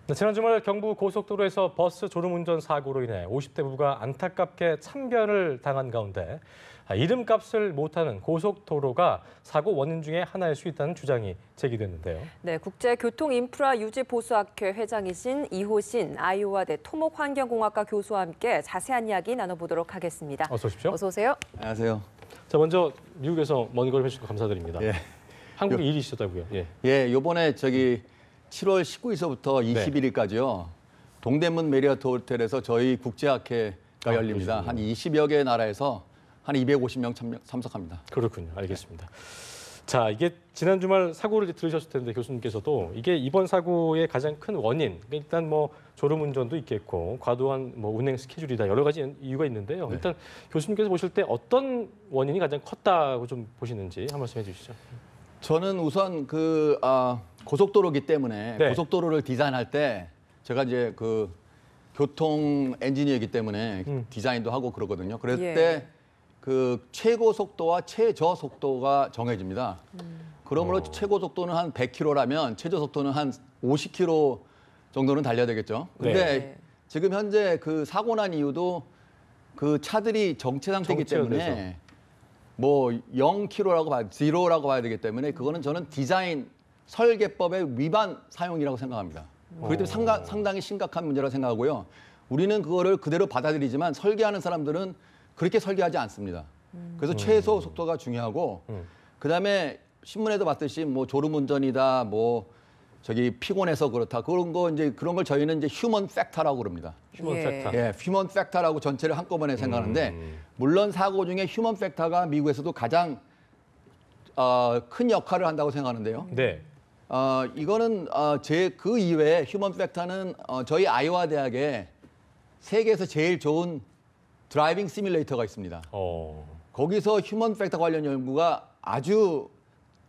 네, 지난 주말 경부 고속도로에서 버스 졸음운전 사고로 인해 50대 부부가 안타깝게 참변을 당한 가운데 이름값을 못하는 고속도로가 사고 원인 중에 하나일 수 있다는 주장이 제기됐는데요. 네, 국제교통인프라유지보수학회 회장이신 이호신 아이오와대 토목환경공학과 교수와 함께 자세한 이야기 나눠보도록 하겠습니다. 어서 오십시오. 어서 오세요. 안녕하세요. 자, 먼저 미국에서 먼 걸 해주셔서 감사드립니다. 예. 한국에 일이 있었다고요? 예. 예, 요번에 7월 19일서부터 21일까지요. 동대문 메리어트 호텔에서 저희 국제학회가 열립니다. 그러시군요. 한 20여 개 나라에서 한 250명 참석합니다. 그렇군요. 알겠습니다. 자, 이게 지난 주말 사고를 들으셨을 텐데 교수님께서도 이게 이번 사고의 가장 큰 원인, 일단 뭐 졸음운전도 있겠고 과도한 뭐 운행 스케줄이다 여러 가지 이유가 있는데요. 일단 교수님께서 보실 때 어떤 원인이 가장 컸다고 좀 보시는지 한 말씀 해주시죠. 저는 우선 고속도로기 때문에 네. 고속도로를 디자인할 때 제가 이제 그 교통 엔지니어이기 때문에 디자인도 하고 그러거든요. 그럴 예. 때 그 최고 속도와 최저 속도가 정해집니다. 그러므로 최고 속도는 한 100km라면 최저 속도는 한 50km 정도는 달려야 되겠죠. 근데 네. 지금 현재 그 사고 난 이유도 그 차들이 정체 상태이기 때문에 정체돼서. 뭐 0km라고 봐야, 0라고 봐야 되기 때문에 그거는 저는 디자인 설계법의 위반 사용이라고 생각합니다. 그렇기 때문에 상당히 심각한 문제라고 생각하고요. 우리는 그거를 그대로 받아들이지만 설계하는 사람들은 그렇게 설계하지 않습니다. 그래서 최소 속도가 중요하고 그다음에 신문에도 봤듯이 뭐 졸음운전이다, 뭐 피곤해서 그렇다 그런 걸 저희는 이제 휴먼 팩터라고 그럽니다. 휴먼 예. 팩터. 예, 휴먼 팩터라고 전체를 한꺼번에 생각하는데 물론 사고 중에 휴먼 팩터가 미국에서도 가장 큰 역할을 한다고 생각하는데요. 네. 이거는 제 그 이외에 휴먼 팩터는 저희 아이오와 대학에 세계에서 제일 좋은 드라이빙 시뮬레이터가 있습니다. 거기서 휴먼 팩터 관련 연구가 아주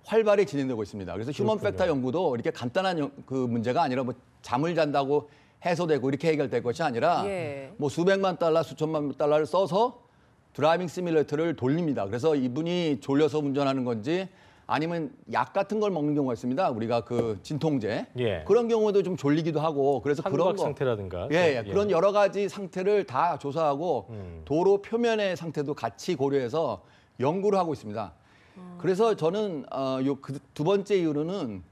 활발히 진행되고 있습니다. 그래서 휴먼 그렇군요. 팩터 연구도 이렇게 간단한 그 문제가 아니라 뭐 잠을 잔다고 해소되고 이렇게 해결될 것이 아니라 예. 뭐 수백만 달러, 수천만 달러를 써서 드라이빙 시뮬레이터를 돌립니다. 그래서 이분이 졸려서 운전하는 건지 아니면 약 같은 걸 먹는 경우가 있습니다. 우리가 그 진통제 예. 그런 경우도 좀 졸리기도 하고 그래서 그런 한박 거 상태라든가. 예, 그런 여러 가지 상태를 다 조사하고 도로 표면의 상태도 같이 고려해서 연구를 하고 있습니다. 그래서 저는 두 번째 이유로는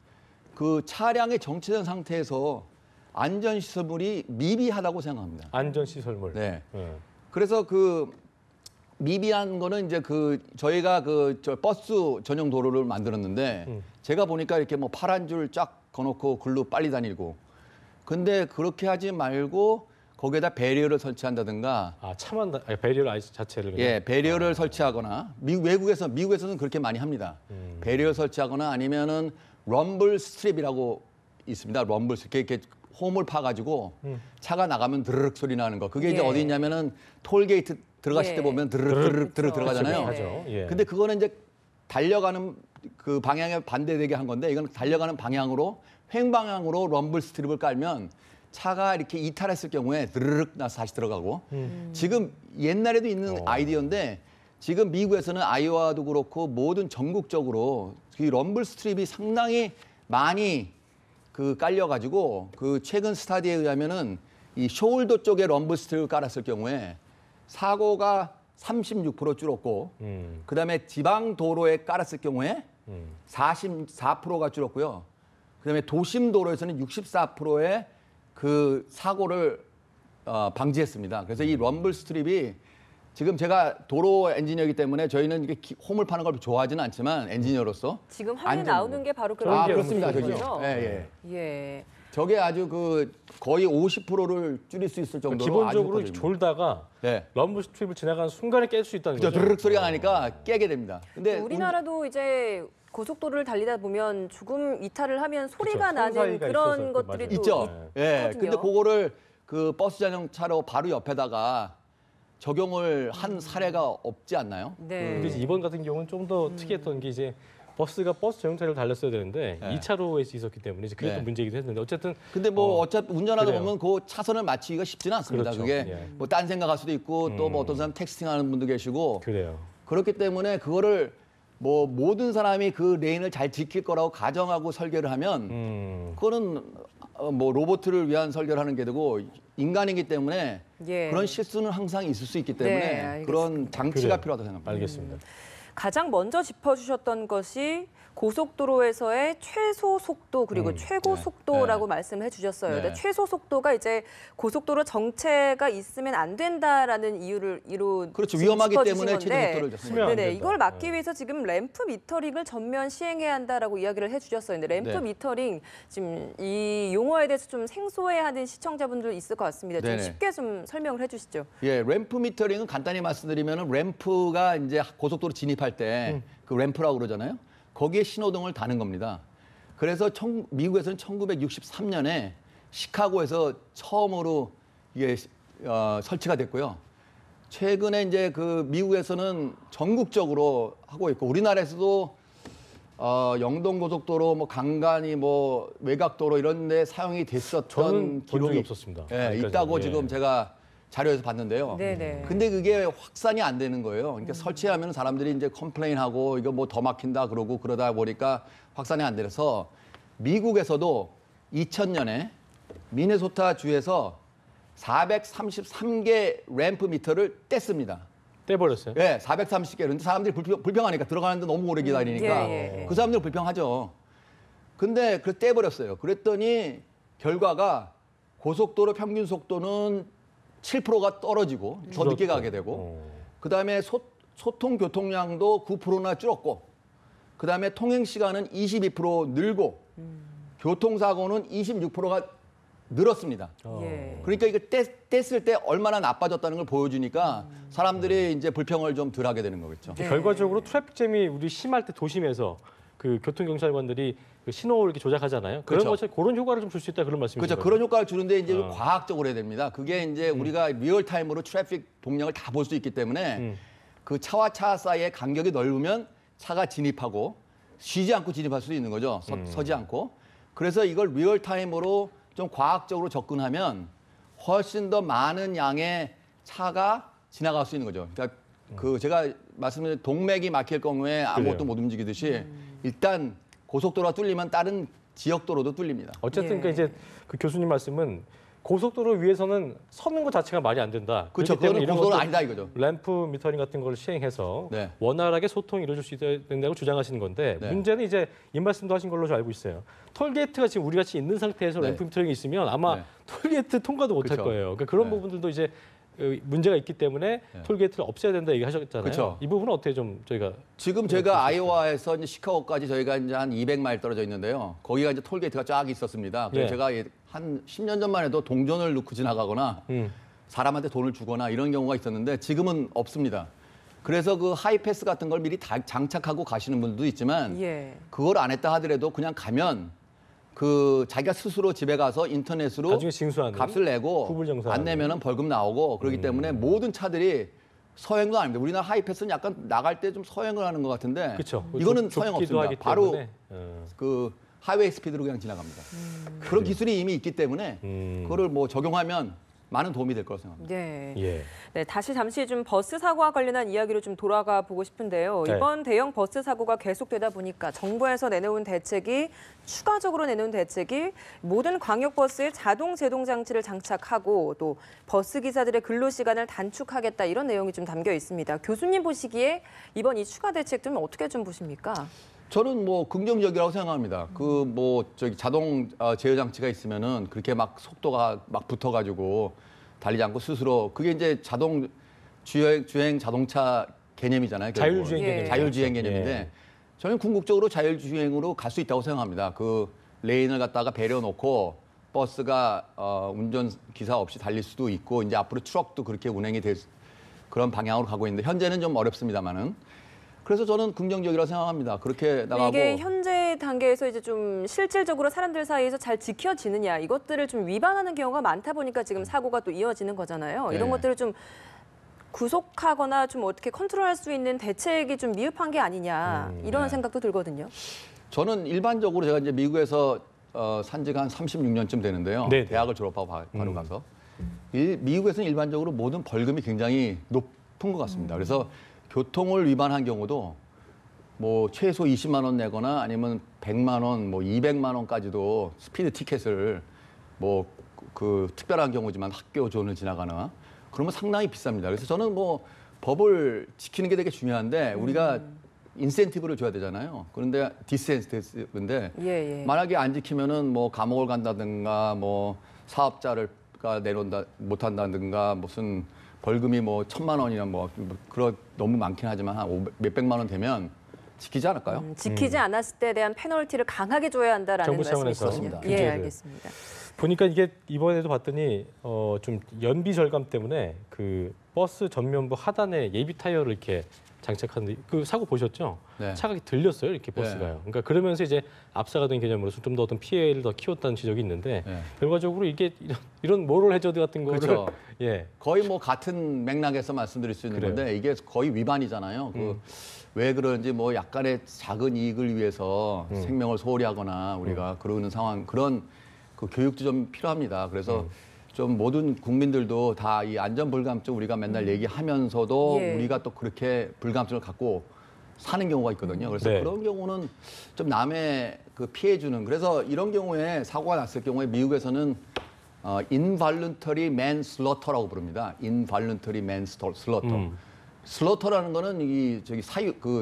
그 차량의 정체된 상태에서 안전시설물이 미비하다고 생각합니다. 안전시설물. 네. 예. 그래서 그 미비한 거는 이제 저희가 저 버스 전용 도로를 만들었는데 제가 보니까 이렇게 뭐 파란 줄 쫙 거놓고 글로 빨리 다니고 근데 그렇게 하지 말고 거기에다 배리어를 설치한다든가 배리어 아이스 자체를 그냥. 예, 배리어를 설치하거나 미국에서는 그렇게 많이 합니다. 배리어 설치하거나 아니면은 럼블 스트립이라고 있습니다. 럼블 스트립 이렇게 홈을 파가지고 차가 나가면 드르륵 소리 나는 거. 그게 이제 예. 어디 있냐면은 톨게이트 들어가실 예. 때 보면 드르륵 그렇죠. 들어가잖아요. 하죠. 예. 근데 그거는 이제 달려가는 그 방향에 반대되게 한 건데 이건 달려가는 방향으로 횡방향으로 럼블 스트립을 깔면 차가 이렇게 이탈했을 경우에 드르륵 나서 다시 들어가고 지금 옛날에도 있는 아이디어인데 지금 미국에서는 아이오와도 그렇고 모든 전국적으로 이 럼블 스트립이 상당히 많이 깔려가지고 최근 스타디에 의하면은 이 쇼울더 쪽에 럼블 스트립을 깔았을 경우에 사고가 36% 줄었고 그다음에 지방 도로에 깔았을 경우에 44%가 줄었고요. 그다음에 도심 도로에서는 64%의 그 사고를 방지했습니다. 그래서 이 럼블 스트립이 지금 제가 도로 엔지니어이기 때문에 저희는 이렇게 홈을 파는 걸 좋아하지는 않지만 엔지니어로서 지금 화면에 나오는 게 바로 그런 그렇습니다. 거죠. 저죠. 예, 예. 예. 저게 아주 거의 50%를 줄일 수 있을 정도로 기본적으로 아주 졸다가 네. 럼블 스트립을 지나가는 순간에 깰 수 있다는 그죠. 거죠. 드르륵 소리가 나니까 깨게 됩니다. 근데 우리나라도 이제 고속도로를 달리다 보면 조금 이탈을 하면 소리가 그쵸. 나는 사이가 그런 있어서 것들이 맞아요. 또 있죠. 예. 있거든요. 근데 그거를 버스 전용차로 바로 옆에다가 적용을 한 사례가 없지 않나요? 네. 근데 이제 이번 같은 경우는 좀 더 특이했던 게 이제 버스가 버스 전용차를 달렸어야 되는데 네. 2차로에 있었기 때문에 이제 그게 네. 또 문제이기도 했는데 어쨌든 근데 뭐 어차피 운전하다 그래요. 보면 그 차선을 맞추기가 쉽지는 않습니다. 그렇죠. 그게 예. 뭐 딴 생각할 수도 있고 또 뭐 어떤 사람 텍스팅하는 분도 계시고 그래요. 그렇기 때문에 그거를 뭐 모든 사람이 그 레인을 잘 지킬 거라고 가정하고 설계를 하면 그거는 뭐 로봇을 위한 설계를 하는 게 되고 인간이기 때문에 예. 그런 실수는 항상 있을 수 있기 때문에 네, 알겠습니다. 그런 장치가 그래요. 필요하다고 생각합니다. 알겠습니다. 가장 먼저 짚어주셨던 것이 고속도로에서의 최소 속도 그리고 최고 네. 속도라고 네. 말씀해 주셨어요. 네. 근데 최소 속도가 이제 고속도로 정체가 있으면 안 된다라는 이유로 그렇죠. 지금 위험하기 짚어주신 때문에 최저 건데 속도를 쓰면 안 네네, 된다. 이걸 막기 네. 위해서 지금 램프 미터링을 전면 시행해야 한다라고 이야기를 해주셨어요. 근데 램프 네. 미터링 지금 이 용어에 대해서 좀 생소해하는 시청자분들 있을 것 같습니다. 좀 네네. 쉽게 좀 설명을 해주시죠. 예, 램프 미터링은 간단히 말씀드리면 램프가 이제 고속도로 진입할 때 그 램프라고 그러잖아요. 거기에 신호등을 다는 겁니다. 그래서 미국에서는 1963년에 시카고에서 처음으로 이게 설치가 됐고요. 최근에 이제 그 미국에서는 전국적으로 하고 있고 우리나라에서도 영동 고속도로 뭐 간간히 뭐 외곽도로 이런 데 사용이 됐었던 저는 본 적이 기록이 없었습니다. 예, 아직까지는. 있다고 예. 지금 제가 자료에서 봤는데요. 네네. 근데 그게 확산이 안 되는 거예요. 그러니까 설치하면 사람들이 이제 컴플레인하고 이거 뭐 더 막힌다 그러고 그러다 보니까 확산이 안 돼서 미국에서도 2000년에 미네소타 주에서 433개 램프 미터를 뗐습니다. 떼버렸어요. 예, 430개. 그런데 사람들이 불평하니까 들어가는데 너무 오래 기다리니까 예. 그 사람들 불평하죠. 근데 그 떼버렸어요. 그랬더니 결과가 고속도로 평균 속도는 7%가 떨어지고 더 늦게 가게 되고 그다음에 소통 교통량도 9%나 줄었고 그다음에 통행 시간은 22% 늘고 교통사고는 26%가 늘었습니다. 예. 그러니까 이거 뗐을 때 얼마나 나빠졌다는 걸 보여주니까 사람들이 이제 불평을 좀 덜 하게 되는 거겠죠. 네. 결과적으로 트래픽잼이 우리 심할 때 도심에서 그 교통경찰관들이 그 신호를 이렇게 조작하잖아요. 그런 그렇죠. 것처럼 그런 효과를 좀 줄 수 있다 그런 말씀이죠. 그렇죠. 그런 효과를 주는데 이제 과학적으로 해야 됩니다. 그게 이제 우리가 리얼타임으로 트래픽 동력을 다 볼 수 있기 때문에 그 차와 차 사이의 간격이 넓으면 차가 진입하고 쉬지 않고 진입할 수 있는 거죠. 서지 않고. 그래서 이걸 리얼타임으로 좀 과학적으로 접근하면 훨씬 더 많은 양의 차가 지나갈 수 있는 거죠. 그러니까 그 제가 말씀드린 동맥이 막힐 경우에 아무것도 그래요. 못 움직이듯이 일단 고속도로가 뚫리면 다른 지역도로도 뚫립니다. 어쨌든 예. 그 이제 그 교수님 말씀은 고속도로 위에서는 서는 것 자체가 말이 안 된다. 그렇죠. 그렇기 때문에 그거는 이런 고속도로는 것도 아니다 이거죠. 램프 미터링 같은 걸 시행해서 네. 원활하게 소통이 이루어질 수 있어야 된다고 주장하시는 건데 네. 문제는 이제 이 말씀도 하신 걸로 저 알고 있어요. 톨게이트가 지금 우리 같이 있는 상태에서 네. 램프 미터링이 있으면 아마 네. 톨게이트 통과도 못 할 그쵸. 거예요. 그러니까 그런 네. 부분들도 이제 문제가 있기 때문에 톨게이트를 없애야 된다 얘기하셨잖아요. 그쵸. 이 부분은 어떻게 좀 저희가 지금 제가 아이오와에서 이제 시카고까지 저희가 이제 한 200마일 떨어져 있는데요. 거기가 이제 톨게이트가 쫙 있었습니다. 그래서 예. 제가 한 10년 전만 해도 동전을 넣고 지나가거나 사람한테 돈을 주거나 이런 경우가 있었는데 지금은 없습니다. 그래서 그 하이패스 같은 걸 미리 다 장착하고 가시는 분들도 있지만 예. 그걸 안 했다 하더라도 그냥 가면 그 자기가 스스로 집에 가서 인터넷으로 나중에 징수하는 값을 내고 후불정산하는. 안 내면은 벌금 나오고 그렇기 때문에 모든 차들이 서행도 아닙니다. 우리나라 하이패스는 약간 나갈 때 좀 서행을 하는 것 같은데 그렇죠. 이거는 좁기도 서행 없습니다. 하기 바로 때문에. 그 하이웨이 스피드로 그냥 지나갑니다. 그런 기술이 이미 있기 때문에 그거를 뭐 적용하면 많은 도움이 될 거라고 생각합니다. 네. 예. 네, 다시 잠시 좀 버스 사고와 관련한 이야기로 좀 돌아가 보고 싶은데요. 네. 이번 대형 버스 사고가 계속되다 보니까 정부에서 내놓은 대책이 추가적으로 내놓은 대책이 모든 광역버스에 자동 제동 장치를 장착하고 또 버스 기사들의 근로 시간을 단축하겠다 이런 내용이 좀 담겨 있습니다. 교수님 보시기에 이번 이 추가 대책 좀 어떻게 좀 보십니까? 저는 뭐 긍정적이라고 생각합니다. 그 뭐 저기 자동 제어 장치가 있으면은 그렇게 막 속도가 막 붙어가지고 달리지 않고 스스로 그게 이제 자동 주행 자동차 개념이잖아요. 결국은. 자율주행 예. 개념. 자율주행 개념인데 저는 궁극적으로 자율주행으로 갈 수 있다고 생각합니다. 그 레인을 갖다가 배려 놓고 버스가 운전 기사 없이 달릴 수도 있고 이제 앞으로 트럭도 그렇게 운행이 될 그런 방향으로 가고 있는데 현재는 좀 어렵습니다만은. 그래서 저는 긍정적이라고 생각합니다. 그렇게 나가고 이게 현재 단계에서 이제 좀 실질적으로 사람들 사이에서 잘 지켜지느냐 이것들을 좀 위반하는 경우가 많다 보니까 지금 사고가 또 이어지는 거잖아요. 이런 네. 것들을 좀 구속하거나 좀 어떻게 컨트롤할 수 있는 대책이 좀 미흡한 게 아니냐 이런 네. 생각도 들거든요. 저는 일반적으로 제가 이제 미국에서 산 지가 한 36년쯤 되는데요. 네. 대학을 졸업하고 바로 가서 미국에서는 일반적으로 모든 벌금이 굉장히 높은 것 같습니다. 그래서 교통을 위반한 경우도 뭐 최소 20만 원 내거나 아니면 100만 원, 뭐 200만 원까지도 스피드 티켓을 뭐 그 특별한 경우지만 학교 존을 지나가나 그러면 상당히 비쌉니다. 그래서 저는 뭐 법을 지키는 게 되게 중요한데 우리가 인센티브를 줘야 되잖아요. 그런데 디센티브인데 예, 예. 만약에 안 지키면은 뭐 감옥을 간다든가 뭐 사업자를 내놓는다 못한다든가 무슨 벌금이 뭐 1,000만 원이나 뭐 그런 너무 많긴 하지만 한 몇백만 원 되면 지키지 않을까요? 지키지 않았을 때에 대한 페널티를 강하게 줘야 한다라는 정부 차원에서 말씀이시군요. 예, 규제를. 알겠습니다. 보니까 이게 이번에도 봤더니 좀 연비 절감 때문에 그 버스 전면부 하단에 예비 타이어를 이렇게 장착하는데 그 사고 보셨죠? 네. 차가 들렸어요, 이렇게 버스가요. 그러니까 그러면서 이제 압사가된 개념으로서 좀 더 어떤 피해를 더 키웠다는 지적이 있는데 네. 결과적으로 이게 이런 모럴 해저드 같은 거를 그렇죠. 예. 거의 뭐 같은 맥락에서 말씀드릴 수 있는 그래요. 건데 이게 거의 위반이잖아요. 왜 그런지 뭐 약간의 작은 이익을 위해서 생명을 소홀히 하거나 우리가 그러는 상황 그런 그 교육도 좀 필요합니다. 그래서 좀 모든 국민들도 다 이 안전 불감증 우리가 맨날 얘기하면서도 예. 우리가 또 그렇게 불감증을 갖고 사는 경우가 있거든요. 그래서 네. 그런 경우는 좀 남의 그 피해 주는 그래서 이런 경우에 사고가 났을 경우에 미국에서는 involuntary manslaughter라고 부릅니다. involuntary manslaughter. 슬로터라는 거는 이 저기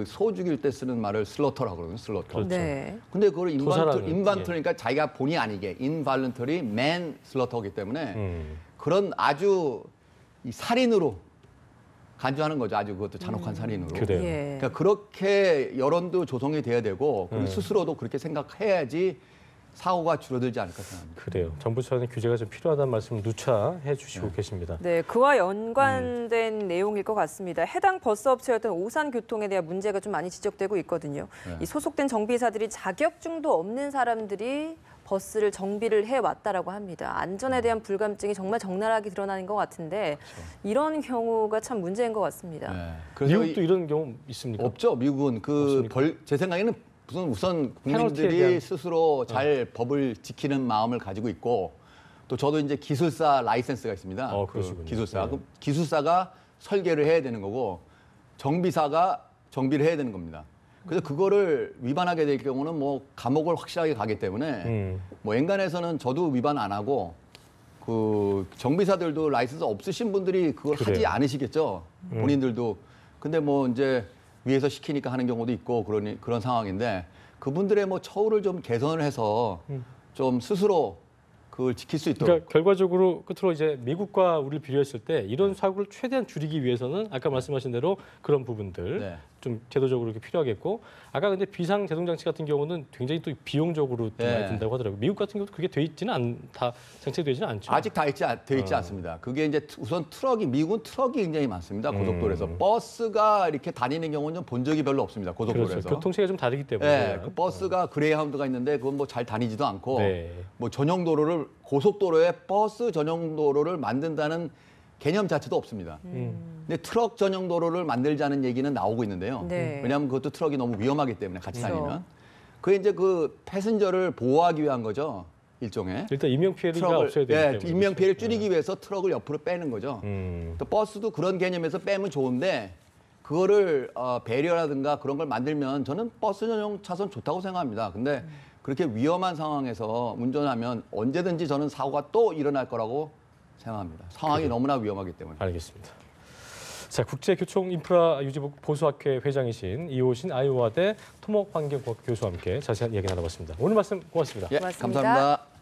소 죽일 때 쓰는 말을 슬로터라고 그러거든요. 슬로터. 그렇죠. 네. 근데 그걸 도살하는, 인반토니까 자기가 본의 아니게 involuntary manslaughter이기 때문에 그런 아주 이 살인으로 간주하는 거죠. 아주 그것도 잔혹한 살인으로. 그래요. 예. 그러니까 그렇게 여론도 조성이 돼야 되고 그리고 스스로도 그렇게 생각해야지 사고가 줄어들지 않을까 생각합니다. 그래요. 정부 차원의 규제가 좀 필요하다는 말씀을 누차 해주시고 계십니다. 네, 그와 연관된 내용일 것 같습니다. 해당 버스 업체였던 오산교통에 대한 문제가 좀 많이 지적되고 있거든요. 네. 이 소속된 정비사들이 자격증도 없는 사람들이 버스를 정비를 해왔다라고 합니다. 안전에 대한 불감증이 정말 적나라하게 드러나는 것 같은데 이런 경우가 참 문제인 것 같습니다. 네. 그래서 미국도 이런 경우 있습니까? 없죠. 미국은 제 생각에는 우선 페널티에 국민들이 대한- 스스로 잘 법을 지키는 마음을 가지고 있고 또 저도 이제 기술사 라이센스가 있습니다. 그러시군요. 기술사. 네. 그럼 기술사가 설계를 해야 되는 거고 정비사가 정비를 해야 되는 겁니다. 그래서 그거를 위반하게 될 경우는 뭐 감옥을 확실하게 가기 때문에 뭐 엔간에서는 저도 위반 안 하고 그 정비사들도 라이센스 없으신 분들이 그걸 하지 그래요. 않으시겠죠. 본인들도. 근데 뭐 이제 위에서 시키니까 하는 경우도 있고 그런 상황인데 그분들의 뭐 처우를 좀 개선을 해서 좀 스스로 그걸 지킬 수 있도록. 그러니까 결과적으로 끝으로 이제 미국과 우리를 비교했을 때 이런 사고를 최대한 줄이기 위해서는 아까 말씀하신 대로 그런 부분들 네. 좀 제도적으로 이렇게 필요하겠고 아까 근데 비상 제동 장치 같은 경우는 굉장히 또 비용적으로 좀 네. 많이 든다고 하더라고요. 미국 같은 경우도 그게 돼 있지는 다 장착되지는 않죠. 아직 돼 있지 않습니다. 그게 이제 우선 미국은 트럭이 굉장히 많습니다. 고속도로에서. 버스가 이렇게 다니는 경우는 좀 본 적이 별로 없습니다. 고속도로에서. 그렇죠. 교통체가 좀 다르기 때문에. 네, 그 버스가 그레이하운드가 있는데 그건 뭐 잘 다니지도 않고 네. 뭐 전용 도로를 고속도로에 버스 전용 도로를 만든다는 개념 자체도 없습니다. 근데 트럭 전용 도로를 만들자는 얘기는 나오고 있는데요. 네. 왜냐하면 그것도 트럭이 너무 위험하기 때문에 같이 그렇죠. 다니면. 그게 이제 그 패신저를 보호하기 위한 거죠. 일종의. 일단 인명 피해가 없어야 되기 때문에. 인명 피해를 줄이기 위해서 트럭을 옆으로 빼는 거죠. 음. 또 버스도 그런 개념에서 빼면 좋은데 그거를 배려라든가 그런 걸 만들면 저는 버스 전용 차선 좋다고 생각합니다. 근데 그렇게 위험한 상황에서 운전하면 언제든지 저는 사고가 또 일어날 거라고 생각합니다. 상황이 너무나 위험하기 때문에. 알겠습니다. 자, 국제교통인프라유지부 보수학회 회장이신 이호신 아이오와대 토목환경공학교 교수와 함께 자세한 이야기 나눠봤습니다. 오늘 말씀 고맙습니다. 예, 고맙습니다. 감사합니다.